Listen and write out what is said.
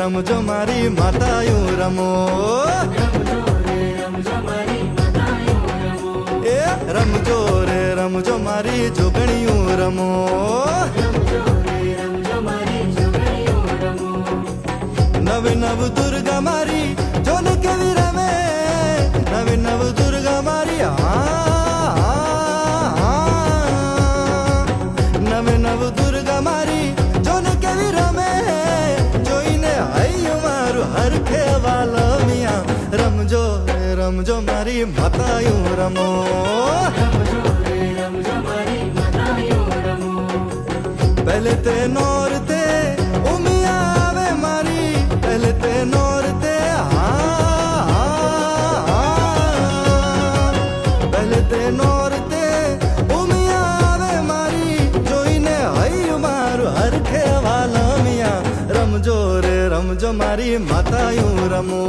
રમજો મારી માતાયું રમો એ રમજો રે રમજો મારી જોગણીયું રમો નવ નવ દુર્ગા મારી જોન કેવી રમે નવ નવ દુર્ગા મારી નવ નવ દુર્ગા મારી જોન કેવી રમે જોઈને હૈયું મારું હરખે વાલમિયા રમજો રે રમજો મારી માતાયું રમો पहले ते नौर ते उमिया आवे मारी पहले ते नौर ते पहले ते नौर ते उमिया आवे मारी जोईने हई मारू हरखे वाला मिया रमजो रे रमजो मारी मातायूं रमो